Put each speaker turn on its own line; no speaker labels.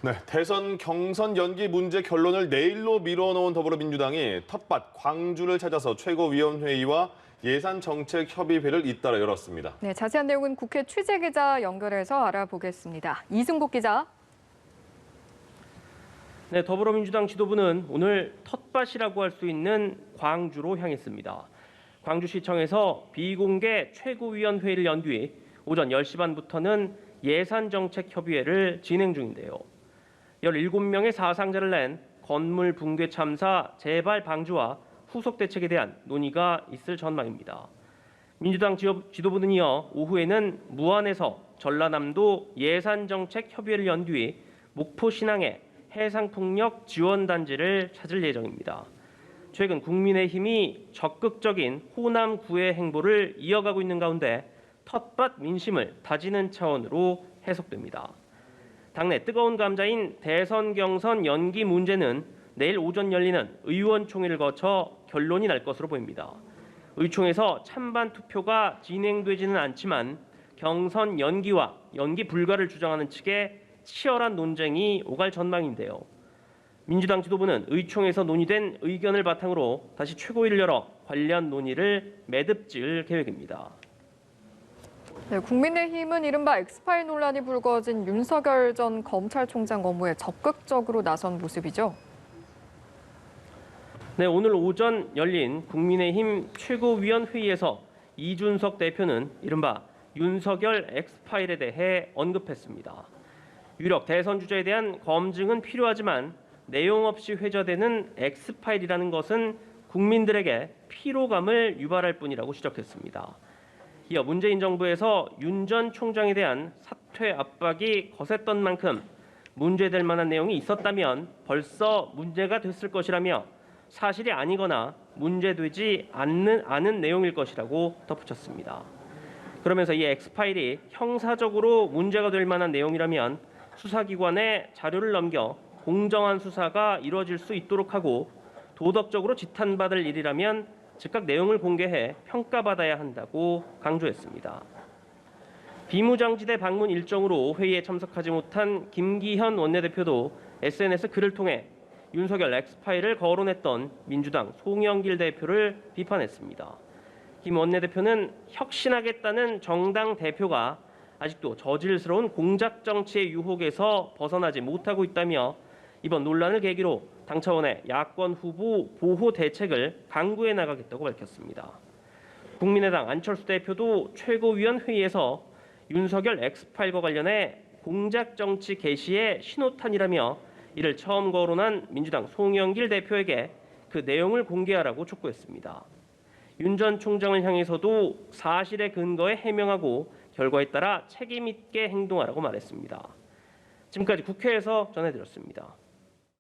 네, 대선 경선 연기 문제 결론을 내일로 미뤄놓은 더불어민주당이 텃밭 광주를 찾아서 최고위원회의와 예산정책협의회를 잇따라 열었습니다.
네, 자세한 내용은 국회 취재기자 연결해서 알아보겠습니다. 이승복 기자.
네, 더불어민주당 지도부는 오늘 텃밭이라고 할 수 있는 광주로 향했습니다. 광주시청에서 비공개 최고위원회의를 연 뒤 오전 10시 반부터는 예산정책협의회를 진행 중인데요. 17명의 사상자를 낸 건물 붕괴 참사 재발 방지와 후속 대책에 대한 논의가 있을 전망입니다. 민주당 지도부는 이어 오후에는 무안에서 전라남도 예산정책협의회를 연 뒤 목포 신항의 해상풍력 지원단지를 찾을 예정입니다. 최근 국민의힘이 적극적인 호남 구애 행보를 이어가고 있는 가운데 텃밭 민심을 다지는 차원으로 해석됩니다. 당내 뜨거운 감자인 대선 경선 연기 문제는 내일 오전 열리는 의원총회를 거쳐 결론이 날 것으로 보입니다. 의총에서 찬반 투표가 진행되지는 않지만 경선 연기와 연기 불가를 주장하는 측에 치열한 논쟁이 오갈 전망인데요. 민주당 지도부는 의총에서 논의된 의견을 바탕으로 다시 최고위를 열어 관련 논의를 매듭지을 계획입니다.
네, 국민의힘은 이른바 엑스파일 논란이 불거진 윤석열 전 검찰총장 업무에 적극적으로 나선 모습이죠.
네, 오늘 오전 열린 국민의힘 최고위원회의에서 이준석 대표는 이른바 윤석열 엑스파일에 대해 언급했습니다. 유력 대선 주자에 대한 검증은 필요하지만 내용 없이 회자되는 엑스파일이라는 것은 국민들에게 피로감을 유발할 뿐이라고 지적했습니다. 이어 문재인 정부에서 윤 전 총장에 대한 사퇴 압박이 거셌던 만큼 문제될 만한 내용이 있었다면 벌써 문제가 됐을 것이라며 사실이 아니거나 문제되지 않은 내용일 것이라고 덧붙였습니다. 그러면서 이 엑스파일이 형사적으로 문제가 될 만한 내용이라면 수사기관에 자료를 넘겨 공정한 수사가 이루어질 수 있도록 하고 도덕적으로 지탄받을 일이라면 즉각 내용을 공개해 평가받아야 한다고 강조했습니다. 비무장지대 방문 일정으로 회의에 참석하지 못한 김기현 원내대표도 SNS 글을 통해 윤석열 엑스파일을 거론했던 민주당 송영길 대표를 비판했습니다. 김 원내대표는 혁신하겠다는 정당 대표가 아직도 저질스러운 공작 정치의 유혹에서 벗어나지 못하고 있다며 이번 논란을 계기로 당 차원의 야권 후보 보호 대책을 강구해 나가겠다고 밝혔습니다. 국민의당 안철수 대표도 최고위원회의에서 윤석열 엑스파일과 관련해 공작 정치 개시의 신호탄이라며 이를 처음 거론한 민주당 송영길 대표에게 그 내용을 공개하라고 촉구했습니다. 윤 전 총장을 향해서도 사실에 근거해 해명하고 결과에 따라 책임 있게 행동하라고 말했습니다. 지금까지 국회에서 전해드렸습니다.